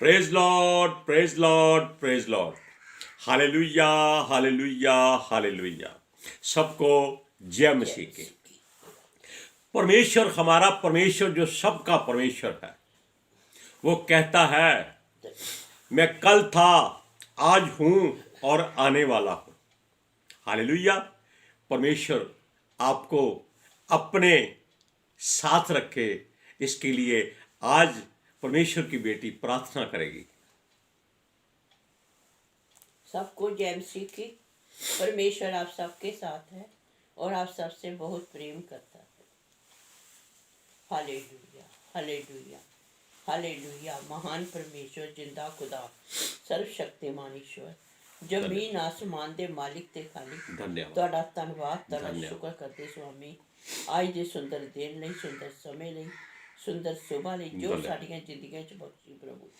Praise Lord, praise Lord, praise Lord. Hallelujah, hallelujah, hallelujah. सबको जय मसीह की। परमेश्वर, हमारा परमेश्वर जो सबका परमेश्वर है, वो कहता है मैं कल था, आज हूं और आने वाला हूं। हालेलुया। परमेश्वर आपको अपने साथ रखे, इसके लिए आज परमेश्वर की बेटी प्रार्थना करेगी। सबको जय मसीह की। परमेश्वर आप सबके साथ है और आप सबसे बहुत प्रेम करता है। Hallelujah, hallelujah, hallelujah. महान परमेश्वर, जिंदा खुदा, सर्वशक्तिमान ईश्वर, जमीन आसमान दे मालिक ते खालिक, धन्यवाद, ਤੁਹਾਡਾ ਧੰਨਵਾਦ, ਤੁਹਾਡਾ धन्यवाद। ਸ਼ੁਕਰ ਕਰਦੇ ਸੁਆਮੀ ਅੱਜ ਦੇ ਸੁੰਦਰ ਦਿਨ ਲਈ, ਸੁੰਦਰ ਸਮੇਂ ਲਈ, ਸੁੰਦਰ ਸੁਭਾ ਲਈ ਜੋ धन्यवाद। ਸਾਡੀਆਂ ਜ਼ਿੰਦਗੀਆਂ 'ਚ ਬਖਸ਼ੀ ਪ੍ਰਭੂ।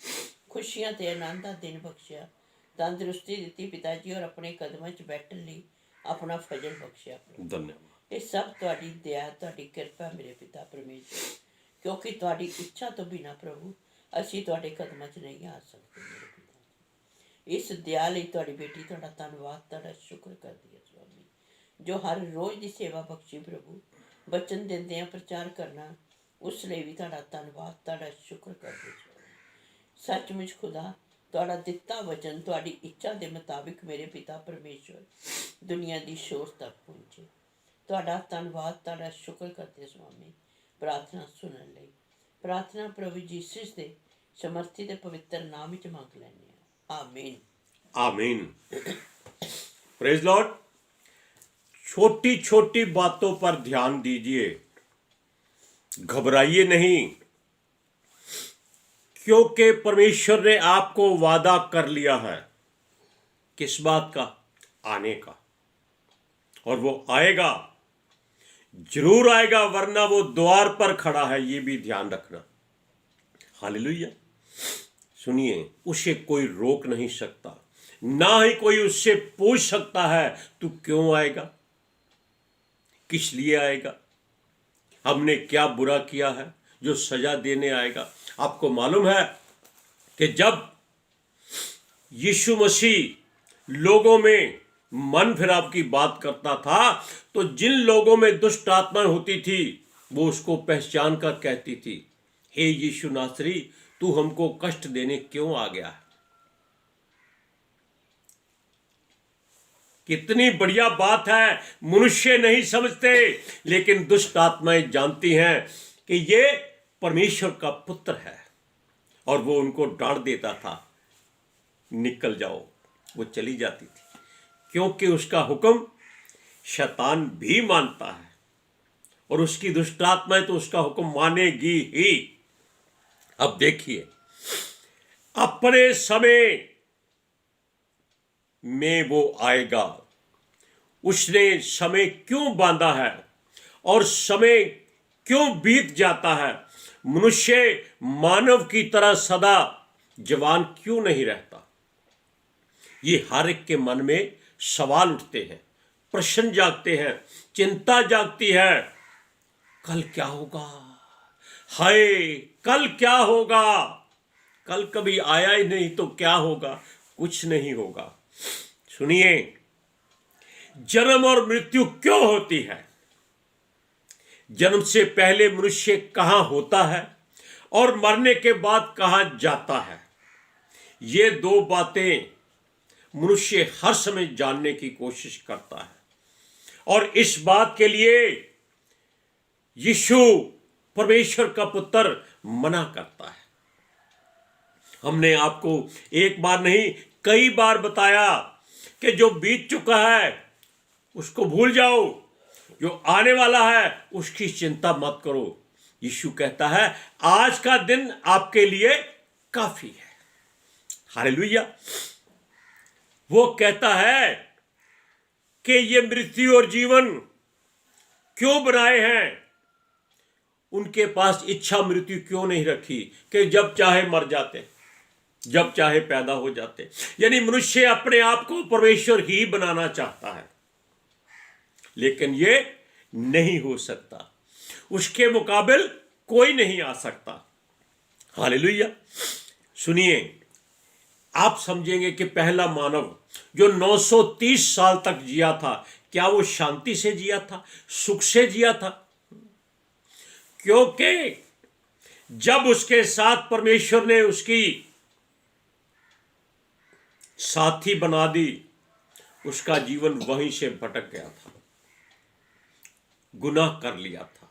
ਖੁਸ਼ੀਆਂ ਤੇ ਆਨੰਦ ਦਾ ਦਿਨ ਬਖਸ਼ਿਆ, ਤੰਦਰੁਸਤੀ ਦਿੱਤੀ ਪਿਤਾ ਜੀ, ਔਰ ਆਪਣੇ ਕਦਮਾਂ 'ਚ ਬੈਠਣ ਲਈ ਆਪਣਾ ਫਜ਼ਲ ਬਖਸ਼ਿਆ ਪ੍ਰਭੂ। धन्यवाद। ਇਹ ਸਭ ਤੁਹਾਡੀ ਦਇਆ, ਤੁਹਾਡੀ ਕਿਰਪਾ ਮੇਰੇ ਪਿਤਾ ਪਰਮੇਸ਼ਰ, ਕਿਉਂਕਿ ਤੁਹਾਡੀ ਇੱਛਾ ਤੋਂ ਬਿਨਾਂ ਪ੍ਰਭੂ ਅਸੀਂ ਤੁਹਾਡੇ ਕਦਮਾਂ 'ਚ ਨਹੀਂ ਆ ਸਕਦੇ ਮੇਰੇ ਪਿਤਾ ਜੀ। ਇਸ ਦਇਆ ਲਈ ਤੁਹਾਡੀ ਬੇਟੀ ਤੁਹਾਡਾ ਧੰਨਵਾਦ, ਤੁਹਾਡਾ ਸ਼ੁਕਰ ਕਰਦੀ ਹੈ ਸੁਆਮੀ, ਜੋ ਹਰ ਰੋਜ਼ ਦੀ ਸੇਵਾ ਬਖਸ਼ੀ ਪ੍ਰਭੂ। ਬਚਨ ਦਿੰਦੇ ਆ, ਪ੍ਰਚਾਰ ਕਰਨਾ, ਉਸ ਲਈ ਵੀ ਤੁਹਾਡਾ ਧੰਨਵਾਦ, ਤੁਹਾਡਾ ਸ਼ੁਕਰ ਕਰਦੇ ਸੁਆਮੀ। ਸੱਚਮੁੱਚ ਖੁਦਾ, ਤੁਹਾਡਾ ਦਿੱਤਾ ਵਚਨ ਤੁਹਾਡੀ ਇੱਛਾ ਦੇ ਮੁਤਾਬਿਕ ਮੇਰੇ ਪਿਤਾ ਪਰਮੇਸ਼ਵਰ ਦੁਨੀਆ ਦੀ ਸ਼ੋਰ ਤੱਕ ਪਹੁੰਚੇ। ਤੁਹਾਡਾ ਧੰਨਵਾਦ, ਤੁਹਾਡਾ ਸ਼ੁਕਰ ਕਰਦੇ ਸੁਆਮੀ। ਪ੍ਰਾਰਥਨਾ ਸੁਣਨ ਲਈ ਪ੍ਰਾਰਥਨਾ ਪ੍ਰਭੂ ਯੀਸ਼ੂ ਦੇ ਸਮਰਥੀ ਤੇ ਪਵਿੱਤਰ ਨਾਮ ਵਿੱਚ ਮੰਗ ਲੈਂਦੇ ਹਾਂ, आमीन, आमीन। Praise Lord. छोटी छोटी बातों पर ध्यान दीजिए, घबराइए नहीं, क्योंकि परमेश्वर ने आपको वादा कर लिया है। किस बात का? आने का। और वो आएगा, जरूर आएगा, वरना वो द्वार पर खड़ा है, ये भी ध्यान रखना। हालेलुया। सुनिए, उसे कोई रोक नहीं सकता, ना ही कोई उससे पूछ सकता है तू क्यों आएगा, किस लिए आएगा, हमने क्या बुरा किया है जो सजा देने आएगा। आपको मालूम है कि जब यीशु मसीह लोगों में मन फिराव की बात करता था, तो जिन लोगों में दुष्ट आत्माएं होती थी वो उसको पहचान कर कहती थी, हे यीशु नासरी, तू हमको कष्ट देने क्यों आ गया है। कितनी बढ़िया बात है। मनुष्य नहीं समझते, लेकिन दुष्ट आत्माएं जानती हैं कि ये परमेश्वर का पुत्र है, और वो उनको डांट देता था, निकल जाओ। वो चली जाती थी, क्योंकि उसका हुक्म शैतान भी मानता है, और उसकी दुष्ट आत्माएं तो उसका हुक्म मानेगी ही। अब देखिए, अपने समय में वो आएगा। उसने समय क्यों बांधा है और समय क्यों बीत जाता है। मनुष्य मानव की तरह सदा जवान क्यों नहीं रहता। ये हर एक के मन में सवाल उठते हैं, प्रश्न जागते हैं, चिंता जागती है। कल क्या होगा, हाय कल क्या होगा। कल कभी आया ही नहीं तो क्या होगा, कुछ नहीं होगा। सुनिए, जन्म और मृत्यु क्यों होती है। जन्म से पहले मनुष्य कहां होता है और मरने के बाद कहां जाता है। ये दो बातें मनुष्य हर समय जानने की कोशिश करता है, और इस बात के लिए यीशु परमेश्वर का पुत्र मना करता है। हमने आपको एक बार नहीं कई बार बताया कि जो बीत चुका है उसको भूल जाओ, जो आने वाला है उसकी चिंता मत करो। यीशु कहता है आज का दिन आपके लिए काफी है। हालेलुया। वो कहता है कि ये मृत्यु और जीवन क्यों बनाए हैं। उनके पास इच्छा मृत्यु क्यों नहीं रखी कि जब चाहे मर जाते, जब चाहे पैदा हो जाते। यानी मनुष्य अपने आप को परमेश्वर ही बनाना चाहता है, लेकिन ये नहीं हो सकता। उसके मुकाबिल कोई नहीं आ सकता। हालेलुया। सुनिए, आप समझेंगे कि पहला मानव जो 930 साल तक जिया था, क्या वो शांति से जिया था, सुख से जिया था? क्योंकि जब उसके साथ परमेश्वर ने उसकी साथी बना दी, उसका जीवन वहीं से भटक गया था, गुनाह कर लिया था।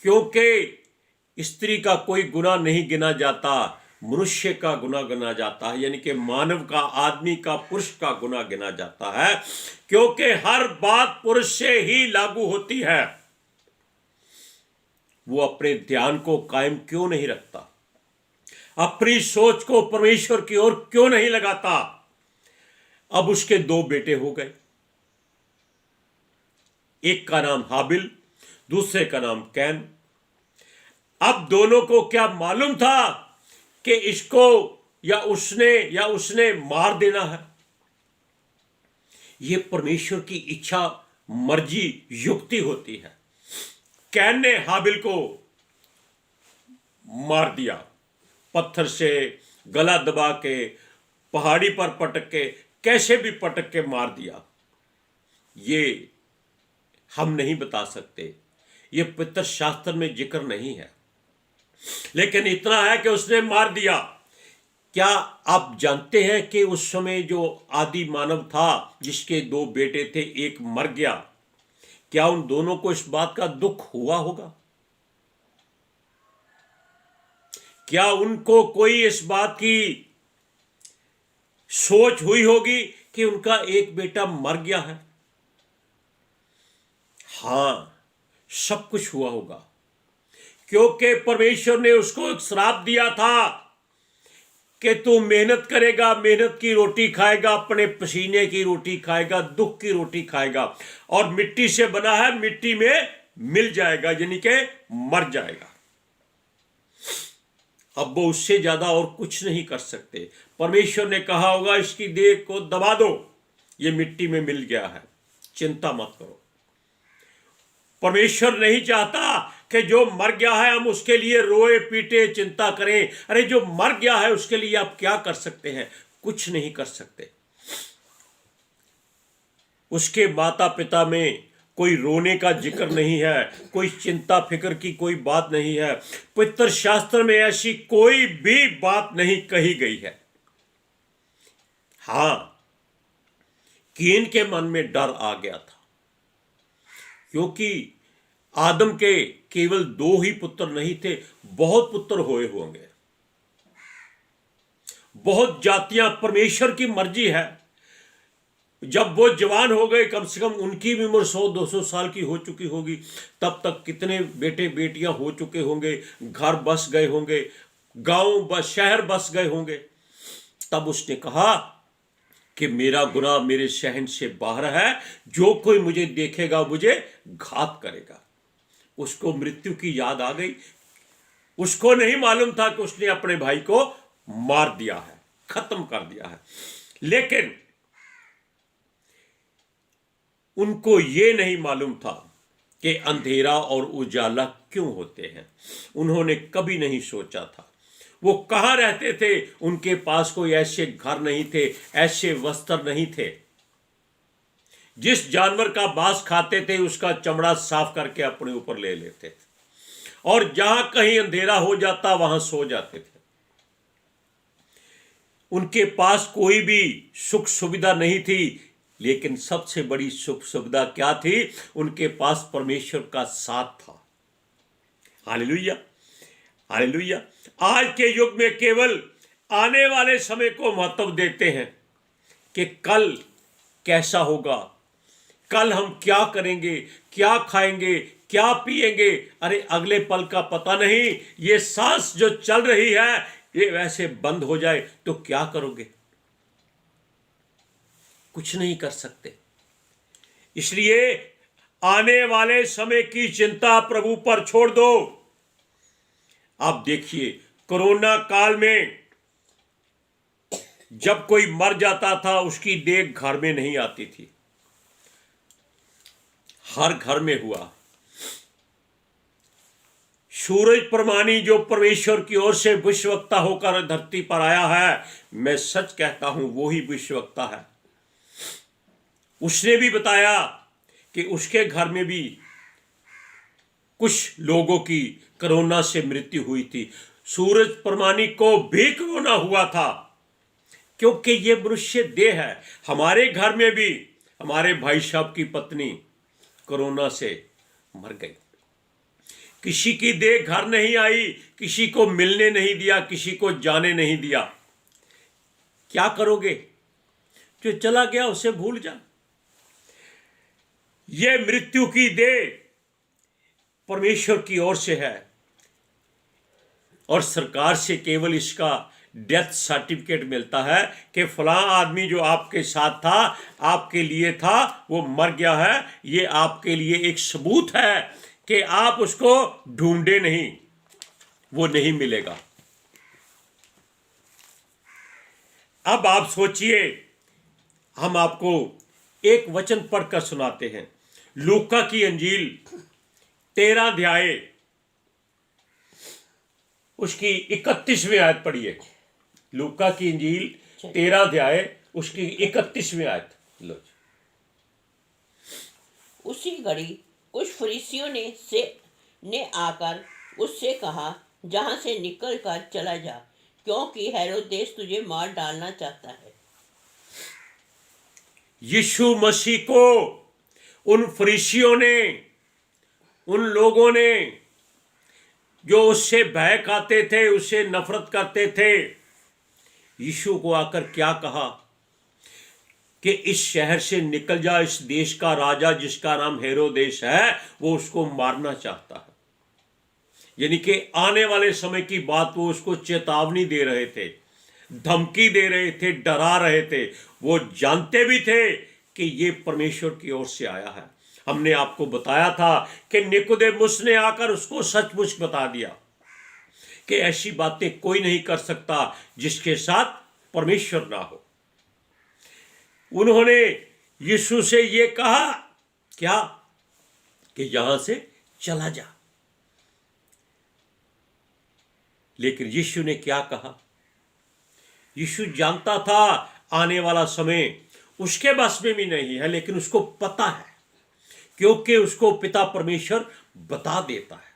क्योंकि स्त्री का कोई गुनाह नहीं गिना जाता, मनुष्य का गुनाह गिना जाता है, यानी कि मानव का, आदमी का, पुरुष का गुनाह गिना जाता है। क्योंकि हर बात पुरुष से ही लागू होती है। वो अपने ध्यान को कायम क्यों नहीं रखता, अपनी सोच को परमेश्वर की ओर क्यों नहीं लगाता? अब उसके दो बेटे हो गए, एक का नाम हाबिल, दूसरे का नाम कैन। अब दोनों को क्या मालूम था कि इसको या उसने मार देना है? यह परमेश्वर की इच्छा, मर्जी, युक्ति होती है। कैन ने हाबिल को मार दिया, पत्थर से गला दबा के, पहाड़ी पर पटक के, कैसे भी पटक के मार दिया। ये हम नहीं बता सकते, ये पवित्र शास्त्र में जिक्र नहीं है, लेकिन इतना है कि उसने मार दिया। क्या आप जानते हैं कि उस समय जो आदि मानव था, जिसके दो बेटे थे, एक मर गया, क्या उन दोनों को इस बात का दुख हुआ होगा? क्या उनको कोई इस बात की सोच हुई होगी कि उनका एक बेटा मर गया है? हां, सब कुछ हुआ होगा, क्योंकि परमेश्वर ने उसको एक श्राप दिया था कि तू मेहनत करेगा, मेहनत की रोटी खाएगा, अपने पसीने की रोटी खाएगा, दुख की रोटी खाएगा, और मिट्टी से बना है, मिट्टी में मिल जाएगा, यानी कि मर जाएगा। अब वो उससे ज्यादा और कुछ नहीं कर सकते। परमेश्वर ने कहा होगा, इसकी देह को दबा दो, ये मिट्टी में मिल गया है, चिंता मत करो। परमेश्वर नहीं चाहता कि जो मर गया है हम उसके लिए रोए पीटे चिंता करें। अरे जो मर गया है उसके लिए आप क्या कर सकते हैं? कुछ नहीं कर सकते। उसके माता पिता में कोई रोने का जिक्र नहीं है, कोई चिंता फिक्र की कोई बात नहीं है। पवित्र शास्त्र में ऐसी कोई भी बात नहीं कही गई है। हां, कीन के मन में डर आ गया था, क्योंकि आदम के केवल दो ही पुत्र नहीं थे, बहुत पुत्र हुए होंगे, बहुत जातियां। परमेश्वर की मर्जी है, जब वो जवान हो गए, कम से कम उनकी भी उम्र 100-200 साल की हो चुकी होगी, तब तक कितने बेटे बेटियां हो चुके होंगे, घर बस गए होंगे, गांव बस, शहर बस गए होंगे। तब उसने कहा कि मेरा गुनाह मेरे सहन से बाहर है, जो कोई मुझे देखेगा मुझे घात करेगा। उसको मृत्यु की याद आ गई। उसको नहीं मालूम था कि उसने अपने भाई को मार दिया है, खत्म कर दिया है। लेकिन उनको यह नहीं मालूम था कि अंधेरा और उजाला क्यों होते हैं। उन्होंने कभी नहीं सोचा था। वो कहां रहते थे? उनके पास कोई ऐसे घर नहीं थे, ऐसे वस्त्र नहीं थे। जिस जानवर का मांस खाते थे उसका चमड़ा साफ करके अपने ऊपर ले लेते थे, और जहां कहीं अंधेरा हो जाता वहां सो जाते थे। उनके पास कोई भी सुख सुविधा नहीं थी, लेकिन सबसे बड़ी सुख सुविधा क्या थी? उनके पास परमेश्वर का साथ था। Hallelujah, hallelujah. आज के युग में केवल आने वाले समय को महत्व देते हैं कि कल कैसा होगा, कल हम क्या करेंगे, क्या खाएंगे, क्या पिएंगे। अरे अगले पल का पता नहीं। ये सांस जो चल रही है ये वैसे बंद हो जाए तो क्या करोगे? कुछ नहीं कर सकते। इसलिए आने वाले समय की चिंता प्रभु पर छोड़ दो। आप देखिए, कोरोना काल में जब कोई मर जाता था उसकी देख घर में नहीं आती थी, हर घर में हुआ। सूरज प्रमाणी जो परमेश्वर की ओर से विश्ववक्ता होकर धरती पर आया है, मैं सच कहता हूं वो ही विश्ववक्ता है। उसने भी बताया कि उसके घर में भी कुछ लोगों की कोरोना से मृत्यु हुई थी। सूरज प्रमाणी को भी कोरोना हुआ था, क्योंकि ये मनुष्य देह है। हमारे घर में भी हमारे भाई साहब की पत्नी कोरोना से मर गई। किसी की देह घर नहीं आई, किसी को मिलने नहीं दिया, किसी को जाने नहीं दिया। क्या करोगे? जो चला गया उसे भूल जा। ये मृत्यु की देह परमेश्वर की ओर से है और सरकार से केवल इसका डेथ सर्टिफिकेट मिलता है कि फलां आदमी जो आपके साथ था, आपके लिए था, वो मर गया है। ये आपके लिए एक सबूत है कि आप उसको ढूंढे नहीं, वो नहीं मिलेगा। अब आप सोचिए, हम आपको एक वचन पढ़कर सुनाते हैं। लूका की अंजील 13 अध्याय उसकी 31वीं आयत पढ़िए। लूका की अंजील 13 अध्याय उसकी 31वीं आयत लो। उसी घड़ी कुछ फरीसियों ने आकर उससे कहा, जहां से निकल कर चला जा, क्योंकि हेरोदेस तुझे मार डालना चाहता है। यीशु मसीह को उन फरीसियों ने, उन लोगों ने जो उससे भय खाते थे, उससे नफरत करते थे, यीशु को आकर क्या कहा कि इस शहर से निकल जा। इस देश का राजा जिसका नाम हेरोदेस है, वो उसको मारना चाहता है। यानी कि आने वाले समय की बात वो उसको चेतावनी दे रहे थे, धमकी दे रहे थे, डरा रहे थे। वो जानते भी थे कि ये परमेश्वर की ओर से आया है। हमने आपको बताया था कि निकोदेमुस ने आकर उसको सचमुच बता दिया कि ऐसी बातें कोई नहीं कर सकता जिसके साथ परमेश्वर ना हो। उन्होंने यीशु से ये कहा क्या कि यहां से चला जा। लेकिन यीशु ने क्या कहा? यीशु जानता था आने वाला समय उसके बस में भी नहीं है, लेकिन उसको पता है, क्योंकि उसको पिता परमेश्वर बता देता है।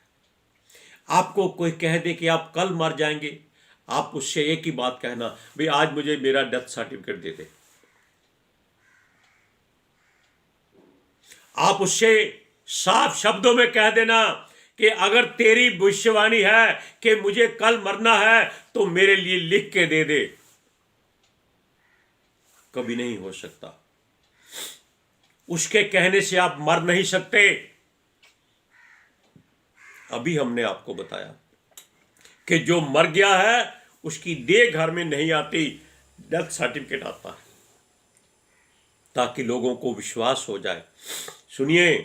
आपको कोई कह दे कि आप कल मर जाएंगे, आप उससे एक ही बात कहना, भाई आज मुझे मेरा डेथ सर्टिफिकेट दे दे। आप उससे साफ शब्दों में कह देना कि अगर तेरी भविष्यवाणी है कि मुझे कल मरना है तो मेरे लिए लिख के दे दे। कभी नहीं हो सकता। उसके कहने से आप मर नहीं सकते। अभी हमने आपको बताया कि जो मर गया है उसकी देह घर में नहीं आती, डेथ सर्टिफिकेट आता है, ताकि लोगों को विश्वास हो जाए। सुनिए,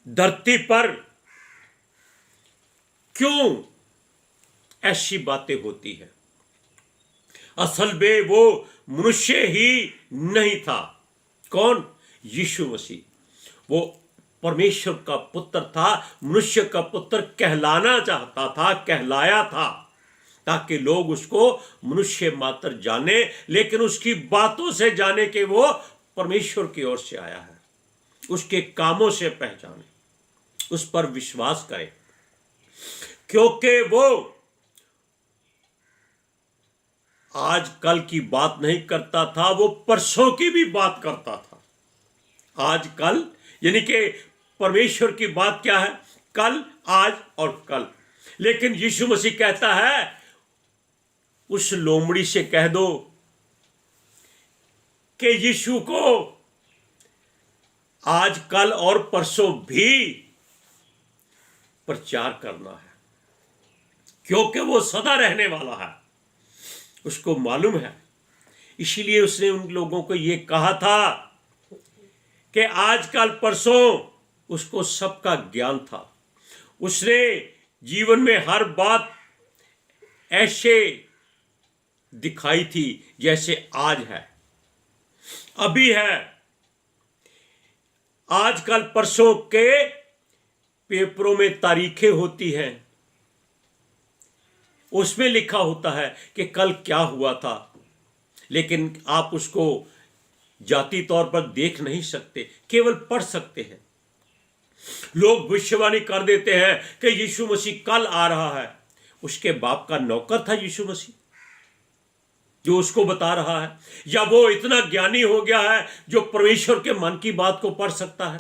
धरती पर क्यों ऐसी बातें होती है? असल में वो मनुष्य ही नहीं था। कौन? यीशु मसीह। वो परमेश्वर का पुत्र था, मनुष्य का पुत्र कहलाना चाहता था, कहलाया था, ताकि लोग उसको मनुष्य मात्र जाने, लेकिन उसकी बातों से जाने कि वो परमेश्वर की ओर से आया है, उसके कामों से पहचाने, उस पर विश्वास करें, क्योंकि वो आज कल की बात नहीं करता था, वो परसों की भी बात करता था। आज कल यानी कि परमेश्वर की बात क्या है? कल, आज और कल। लेकिन यीशु मसीह कहता है उस लोमड़ी से कह दो कि यीशु को आज, कल और परसों भी प्रचार करना है, क्योंकि वो सदा रहने वाला है, उसको मालूम है। इसीलिए उसने उन लोगों को ये कहा था कि आज, कल, परसों उसको सबका ज्ञान था। उसने जीवन में हर बात ऐसे दिखाई थी जैसे आज है, अभी है। आज, कल, परसों के पेपरों में तारीखें होती हैं, उसमें लिखा होता है कि कल क्या हुआ था, लेकिन आप उसको जाती तौर पर देख नहीं सकते, केवल पढ़ सकते हैं। लोग भविष्यवाणी कर देते हैं कि यीशु मसीह कल आ रहा है। उसके बाप का नौकर था यीशु मसीह जो उसको बता रहा है, या वो इतना ज्ञानी हो गया है जो परमेश्वर के मन की बात को पढ़ सकता है?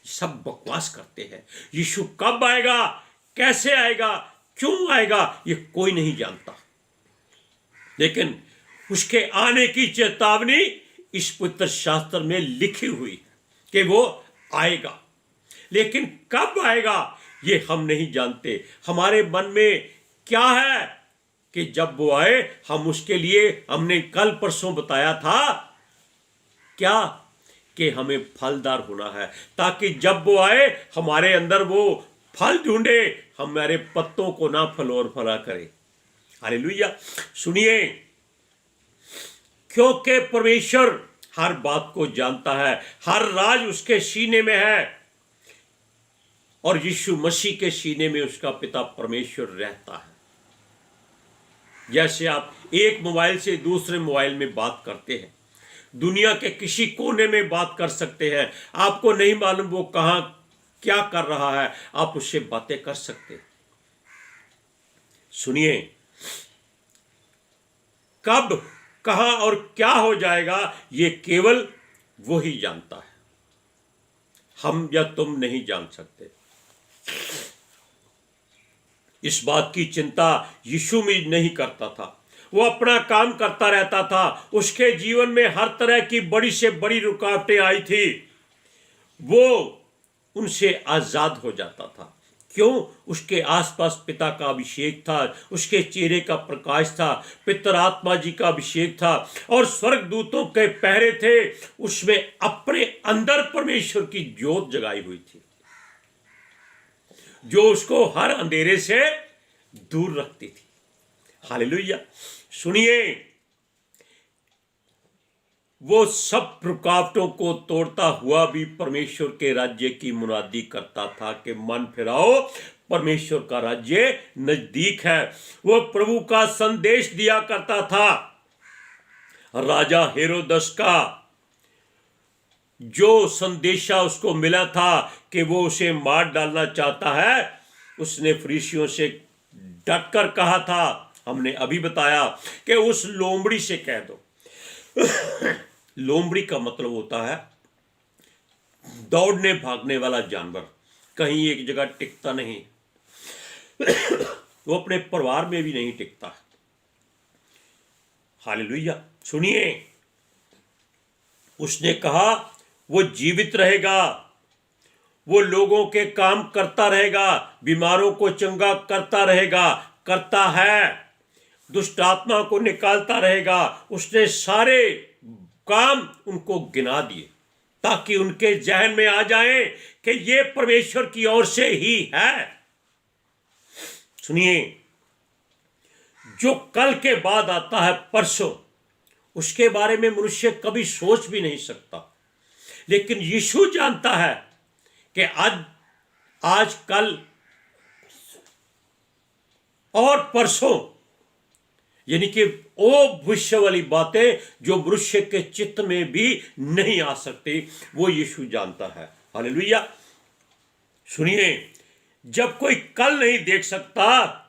सब बकवास करते हैं। यीशु कब आएगा, कैसे आएगा, क्यों आएगा, ये कोई नहीं जानता। लेकिन उसके आने की चेतावनी इस पवित्र शास्त्र में लिखी हुई है कि वो आएगा, लेकिन कब आएगा ये हम नहीं जानते। हमारे मन में क्या है कि जब वो आए हम उसके लिए, हमने कल परसों बताया था क्या, कि हमें फलदार होना है, ताकि जब वो आए हमारे अंदर वो फल ढूंढे, हमारे पत्तों को ना फलोर फला करे। हालेलुया। सुनिए, क्योंकि परमेश्वर हर बात को जानता है, हर राज उसके सीने में है, और यीशु मसीह के सीने में उसका पिता परमेश्वर रहता है। जैसे आप एक मोबाइल से दूसरे मोबाइल में बात करते हैं, दुनिया के किसी कोने में बात कर सकते हैं, आपको नहीं मालूम वो कहां क्या कर रहा है, आप उससे बातें कर सकते हैं। सुनिए, कब कहां और क्या हो जाएगा ये केवल वो ही जानता है, हम या तुम नहीं जान सकते। इस बात की चिंता यीशु भी नहीं करता था, वो अपना काम करता रहता था। उसके जीवन में हर तरह की बड़ी से बड़ी रुकावटें आई थी, वो उनसे आजाद हो जाता था। क्यों? उसके आसपास पिता का अभिषेक था, उसके चेहरे का प्रकाश था, पितर आत्मा जी का अभिषेक था, और स्वर्गदूतों के पहरे थे। उसमें अपने अंदर परमेश्वर की ज्योत जगाई हुई थी जो उसको हर अंधेरे से दूर रखती थी। हालेलुया। सुनिए, वो सब रुकावटों को तोड़ता हुआ भी परमेश्वर के राज्य की मुनादी करता था कि मन फिराओ, परमेश्वर का राज्य नजदीक है। वो प्रभु का संदेश दिया करता था। राजा हेरोदस का जो संदेशा उसको मिला था कि वो उसे मार डालना चाहता है, उसने फरीसियों से डटकर कहा था, हमने अभी बताया, कि उस लोमड़ी से कह दो। लोमड़ी का मतलब होता है दौड़ने भागने वाला जानवर, कहीं एक जगह टिकता नहीं, वो अपने परिवार में भी नहीं टिकता। हालेलुया। सुनिए, उसने कहा वो जीवित रहेगा, वो लोगों के काम करता रहेगा, बीमारों को चंगा करता रहेगा, करता है, दुष्ट आत्मा को निकालता रहेगा। उसने सारे काम उनको गिना दिए ताकि उनके जहन में आ जाए कि ये परमेश्वर की ओर से ही है। सुनिए, जो कल के बाद आता है, परसों, उसके बारे में मनुष्य कभी सोच भी नहीं सकता, लेकिन यीशु जानता है कि आज कल और परसों, यानी कि वो भविष्य वाली बातें जो मनुष्य के चित्त में भी नहीं आ सकती, वो यीशु जानता है। हालेलुया। सुनिए, जब कोई कल नहीं देख सकता,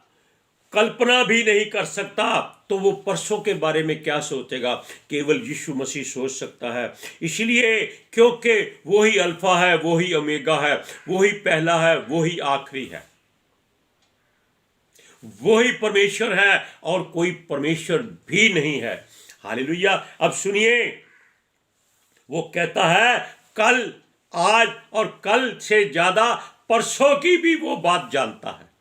कल्पना भी नहीं कर सकता, तो वो परसों के बारे में क्या सोचेगा? केवल यीशु मसीह सोच सकता है। इसलिए क्योंकि वो ही अल्फा है, वो ही ओमेगा है, वो ही पहला है, वो ही आखिरी है, वो ही परमेश्वर है और कोई परमेश्वर भी नहीं है। हालेलुया। अब सुनिए, वो कहता है कल, आज और कल से ज्यादा परसों की भी वो बात जानता है।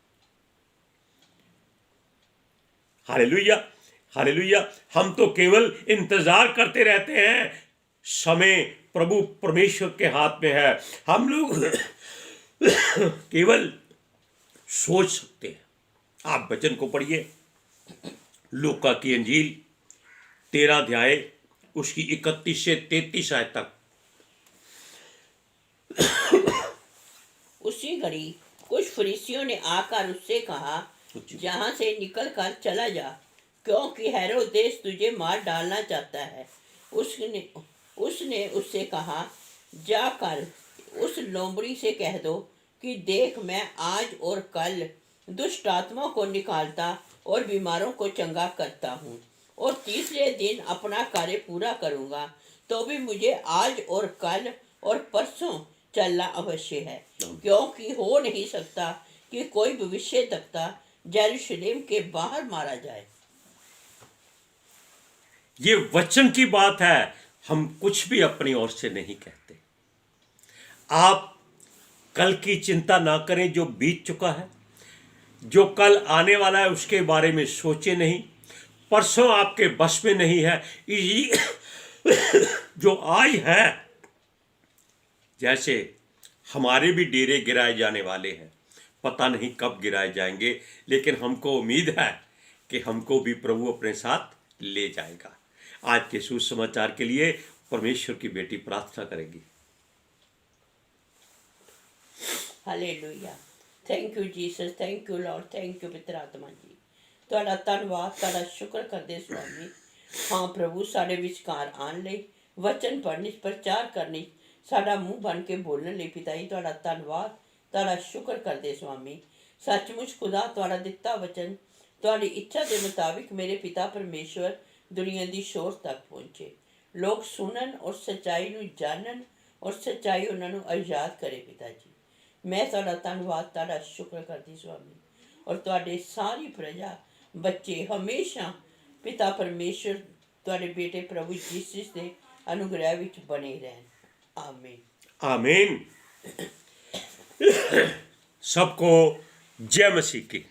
Hallelujah, hallelujah. हम तो केवल इंतजार करते रहते हैं, समय प्रभु परमेश्वर के हाथ में है। हम लोग केवल सोच सकते हैं। आप वचन को पढ़िए, लूका की अंजील 13 अध्याय उसकी 31 से 33 आयत तक। उसी घड़ी कुछ फरीसियों ने आकर उससे कहा, यहाँ से निकल कर चला जा, क्योंकि हेरोदेस तुझे मार डालना चाहता है। उसने उसने उससे कहा, जाकर उस लोमड़ी से कह दो कि देख, मैं आज और कल दुष्ट आत्मा को निकालता और बीमारों को चंगा करता हूँ, और तीसरे दिन अपना कार्य पूरा करूँगा। तो भी मुझे आज और कल और परसों चलना अवश्य है, क्योंकि हो नहीं सकता कि कोई भविष्यद्वक्ता यरूशलेम के बाहर मारा जाए। ये वचन की बात है, हम कुछ भी अपनी ओर से नहीं कहते। आप कल की चिंता ना करें, जो बीत चुका है, जो कल आने वाला है उसके बारे में सोचे नहीं। परसों आपके बस में नहीं है। जो आज है, जैसे हमारे भी डेरे गिराए जाने वाले हैं, पता नहीं कब गिराए जाएंगे, लेकिन हमको उम्मीद है कि हमको भी प्रभु अपने साथ ले जाएगा। आज के सुसमाचार के लिए परमेश्वर की बेटी प्रार्थना करेगी। Hallelujah. Thank you Jesus, thank you Lord, thank you पवित्र आत्मा जी। ਤੁਹਾਡਾ ਧੰਨਵਾਦ, ਤੁਹਾਡਾ ਸ਼ੁਕਰ ਕਰਦੇ स्वामी। हाँ प्रभु, साढ़े विचकार आने ਲਈ, वचन पढ़ने, प्रचार करने, साडा मूँह बन के बोलने ਲਈ पिता जी ਤੁਹਾਡਾ ਧੰਨਵਾਦ, ਤੁਹਾਡਾ ਸ਼ੁਕਰ ਕਰਦੇ स्वामी। सचमुच खुदा, ਤੁਹਾਡਾ ਦਿੱਤਾ वचन ਤੁਹਾਡੀ ਇੱਛਾ ਦੇ ਮੁਤਾबिक मेरे पिता परमेश्वर दुनिया की शोर तक पहुँचे। लोग सुनन और सच्चाई ਨੂੰ जानन और सच्चाई उन्होंने आजाद करे पिता जी। मैं ਤੁਹਾਡਾ ਧੰਨਵਾਦ, ਤੁਹਾਡਾ ਸ਼ੁਕਰ ਕਰਦੀ स्वामी। और ਤੁਹਾਡੇ सारी प्रजा, बच्चे हमेशा पिता परमेश्वर ਤੁਹਾਡੇ बेटे प्रभु जीसस के अनुग्रह विच बने रहन। आमीन आमीन। सबको जय मसीह की।